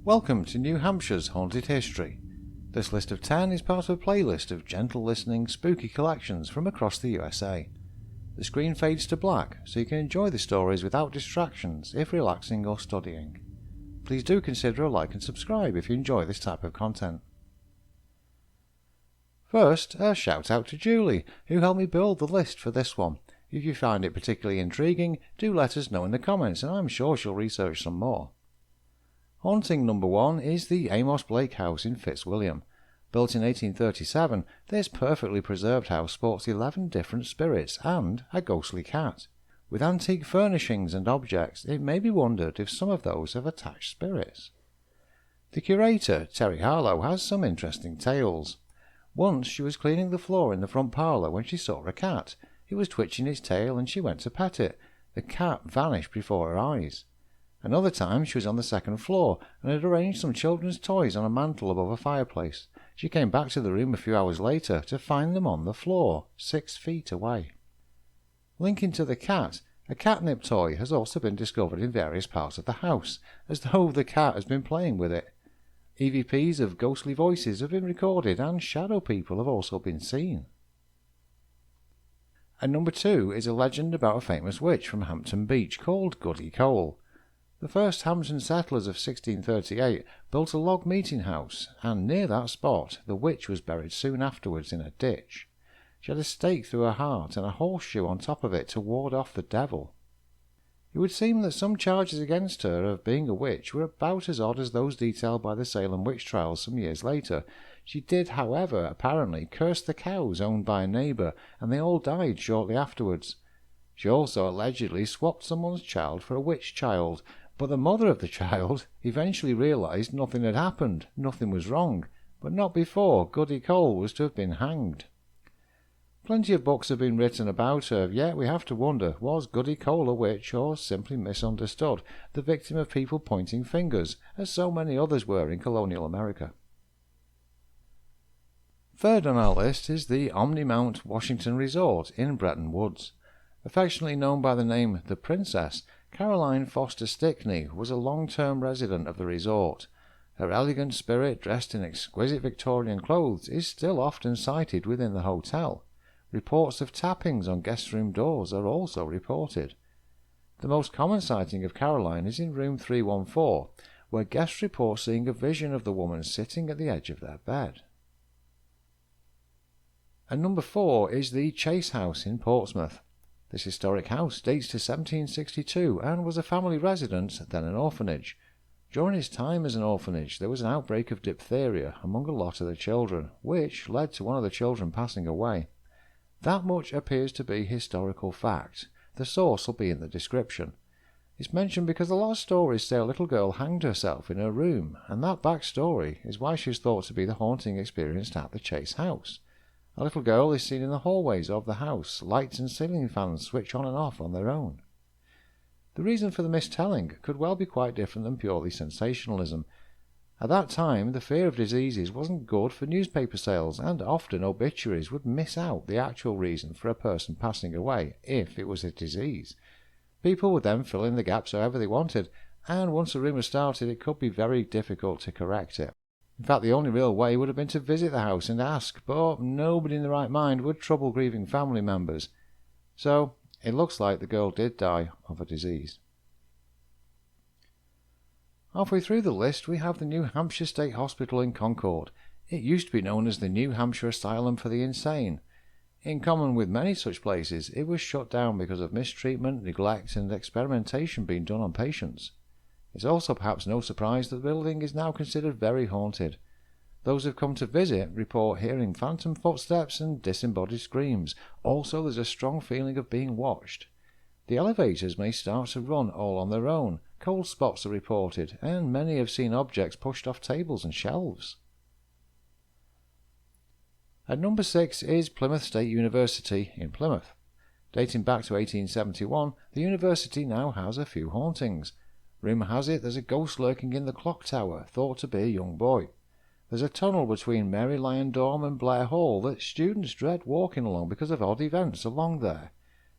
Welcome to New Hampshire's Haunted History. This list of 10 is part of a playlist of gentle listening spooky collections from across the USA. The screen fades to black so you can enjoy the stories without distractions if relaxing or studying. Please do consider a like and subscribe if you enjoy this type of content. First, a shout out to Julie, who helped me build the list for this one. If you find it particularly intriguing, do let us know in the comments and I'm sure she'll research some more. Haunting number 1 is the Amos Blake House in Fitzwilliam. Built in 1837, this perfectly preserved house sports 11 different spirits and a ghostly cat. With antique furnishings and objects, it may be wondered if some of those have attached spirits. The curator, Terry Harlow, has some interesting tales. Once she was cleaning the floor in the front parlour when she saw a cat. It was twitching its tail and she went to pet it. The cat vanished before her eyes. Another time she was on the second floor and had arranged some children's toys on a mantel above a fireplace. She came back to the room a few hours later to find them on the floor, 6 feet away. Linking to the cat, a catnip toy has also been discovered in various parts of the house, as though the cat has been playing with it. EVPs of ghostly voices have been recorded and shadow people have also been seen. And number 2 is a legend about a famous witch from Hampton Beach called Goody Cole. The first Hampton settlers of 1638 built a log meeting house, and near that spot the witch was buried soon afterwards in a ditch. She had a stake through her heart and a horseshoe on top of it to ward off the devil. It would seem that some charges against her of being a witch were about as odd as those detailed by the Salem witch trials some years later. She did, however, apparently curse the cows owned by a neighbour, and they all died shortly afterwards. She also allegedly swapped someone's child for a witch child, but the mother of the child eventually realised nothing had happened, nothing was wrong, but not before Goody Cole was to have been hanged. Plenty of books have been written about her, yet we have to wonder, was Goody Cole a witch or simply misunderstood, the victim of people pointing fingers, as so many others were in colonial America? Third on our list is the Omni-Mount Washington Resort in Bretton Woods. Affectionately known by the name The Princess, Caroline Foster Stickney was a long-term resident of the resort. Her elegant spirit, dressed in exquisite Victorian clothes, is still often sighted within the hotel. Reports of tappings on guest room doors are also reported. The most common sighting of Caroline is in room 314, where guests report seeing a vision of the woman sitting at the edge of their bed. And number 4 is the Chase House in Portsmouth. This historic house dates to 1762 and was a family residence, then an orphanage. During its time as an orphanage, there was an outbreak of diphtheria among a lot of the children, which led to one of the children passing away. That much appears to be historical fact. The source will be in the description. It's mentioned because a lot of stories say a little girl hanged herself in her room, and that backstory is why she is thought to be the haunting experienced at the Chase House. A little girl is seen in the hallways of the house. Lights and ceiling fans switch on and off on their own. The reason for the mistelling could well be quite different than purely sensationalism. At that time, the fear of diseases wasn't good for newspaper sales, and often obituaries would miss out the actual reason for a person passing away, if it was a disease. People would then fill in the gaps however they wanted, and once a rumour started, it could be very difficult to correct it. In fact, the only real way would have been to visit the house and ask, but nobody in the right mind would trouble grieving family members. So, it looks like the girl did die of a disease. Halfway through the list, we have the New Hampshire State Hospital in Concord. It used to be known as the New Hampshire Asylum for the Insane. In common with many such places, it was shut down because of mistreatment, neglect, and experimentation being done on patients. It's also perhaps no surprise that the building is now considered very haunted. Those who've come to visit report hearing phantom footsteps and disembodied screams. Also, there's a strong feeling of being watched. The elevators may start to run all on their own. Cold spots are reported, and many have seen objects pushed off tables and shelves. At number 6 is Plymouth State University in Plymouth. Dating back to 1871, the university now has a few hauntings. Rumour has it there's a ghost lurking in the clock tower, thought to be a young boy. There's a tunnel between Mary Lyon Dorm and Blair Hall that students dread walking along because of odd events along there.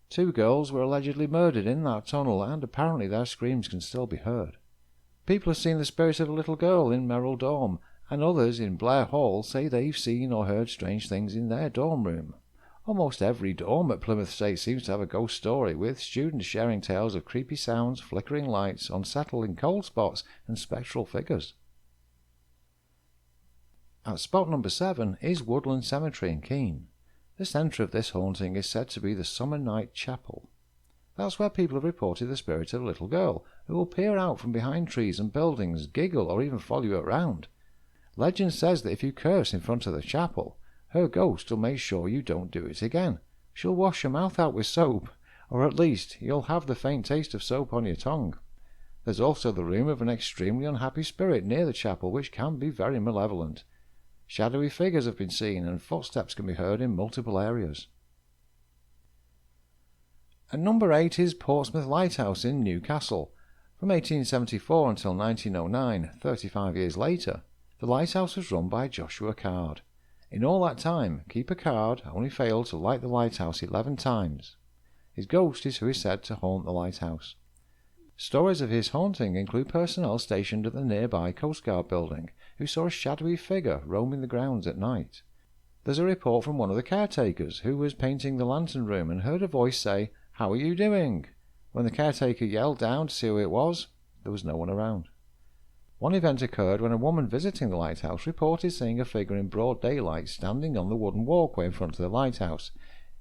2 girls were allegedly murdered in that tunnel, and apparently their screams can still be heard. People have seen the spirit of a little girl in Merrill Dorm, and others in Blair Hall say they've seen or heard strange things in their dorm room. Almost every dorm at Plymouth State seems to have a ghost story, with students sharing tales of creepy sounds, flickering lights, unsettling cold spots, and spectral figures. At spot number 7 is Woodland Cemetery in Keene. The centre of this haunting is said to be the Summer Night Chapel. That's where people have reported the spirit of a little girl, who will peer out from behind trees and buildings, giggle, or even follow you around. Legend says that if you curse in front of the chapel, her ghost will make sure you don't do it again. She'll wash your mouth out with soap, or at least you'll have the faint taste of soap on your tongue. There's also the rumour of an extremely unhappy spirit near the chapel which can be very malevolent. Shadowy figures have been seen and footsteps can be heard in multiple areas. And number 8 is Portsmouth Lighthouse in Newcastle. From 1874 until 1909, 35 years later, the lighthouse was run by Joshua Card. In all that time, Keeper Card only failed to light the lighthouse 11 times. His ghost is who is said to haunt the lighthouse. Stories of his haunting include personnel stationed at the nearby Coast Guard building who saw a shadowy figure roaming the grounds at night. There's a report from one of the caretakers who was painting the lantern room and heard a voice say, "How are you doing?" When the caretaker yelled down to see who it was, there was no one around. One event occurred when a woman visiting the lighthouse reported seeing a figure in broad daylight standing on the wooden walkway in front of the lighthouse.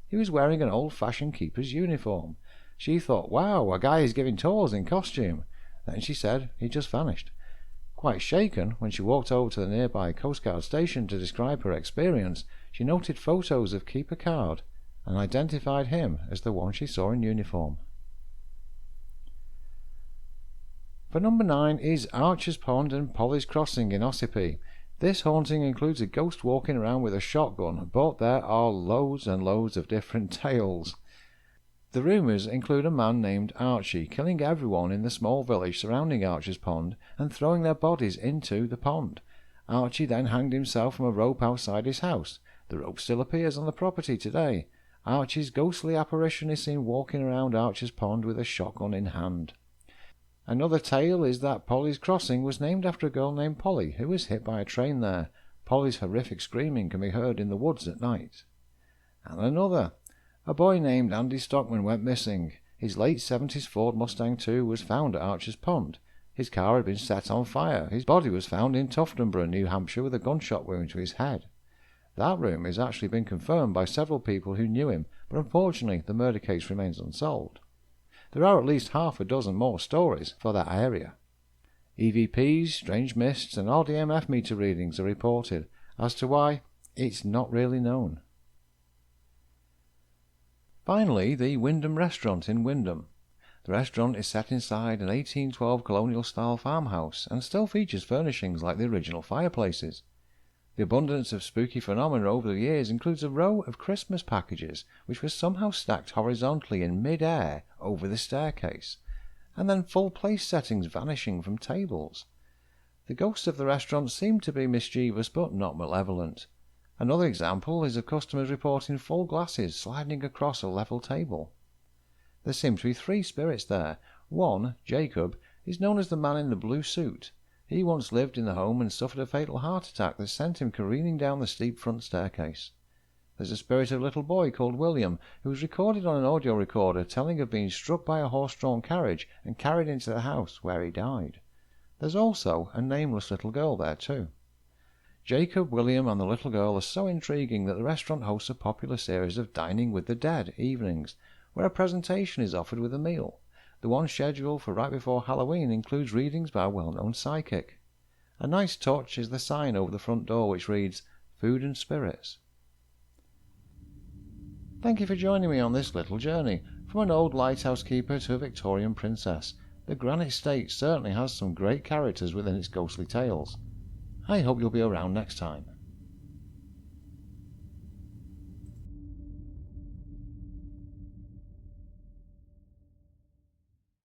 He was wearing an old-fashioned keeper's uniform. She thought, "Wow, a guy is giving tours in costume." Then she said he just vanished. Quite shaken, when she walked over to the nearby Coast Guard station to describe her experience, she noted photos of Keeper Card and identified him as the one she saw in uniform. For number 9 is Archer's Pond and Polly's Crossing in Ossipee. This haunting includes a ghost walking around with a shotgun, but there are loads and loads of different tales. The rumours include a man named Archie killing everyone in the small village surrounding Archer's Pond and throwing their bodies into the pond. Archie then hanged himself from a rope outside his house. The rope still appears on the property today. Archie's ghostly apparition is seen walking around Archer's Pond with a shotgun in hand. Another tale is that Polly's Crossing was named after a girl named Polly who was hit by a train there. Polly's horrific screaming can be heard in the woods at night. And another. A boy named Andy Stockman went missing. His late 70s Ford Mustang II was found at Archer's Pond. His car had been set on fire. His body was found in Tuftonborough, New Hampshire, with a gunshot wound to his head. That rumour has actually been confirmed by several people who knew him, but unfortunately the murder case remains unsolved. There are at least half a dozen more stories for that area. EVPs, strange mists and odd EMF meter readings are reported. As to why, it's not really known. Finally, the Wyndham Restaurant in Wyndham. The restaurant is set inside an 1812 colonial-style farmhouse and still features furnishings like the original fireplaces. The abundance of spooky phenomena over the years includes a row of Christmas packages which were somehow stacked horizontally in mid-air over the staircase, and then full place settings vanishing from tables. The ghosts of the restaurant seem to be mischievous but not malevolent. Another example is of customers reporting full glasses sliding across a level table. There seem to be 3 spirits there. One, Jacob, is known as the man in the blue suit. He once lived in the home and suffered a fatal heart attack that sent him careening down the steep front staircase. There's a spirit of a little boy called William, who was recorded on an audio recorder telling of being struck by a horse-drawn carriage and carried into the house where he died. There's also a nameless little girl there too. Jacob, William and the little girl are so intriguing that the restaurant hosts a popular series of Dining with the Dead evenings, where a presentation is offered with a meal. The one scheduled for right before Halloween includes readings by a well-known psychic. A nice touch is the sign over the front door which reads, "Food and Spirits." Thank you for joining me on this little journey, from an old lighthouse keeper to a Victorian princess. The Granite State certainly has some great characters within its ghostly tales. I hope you'll be around next time.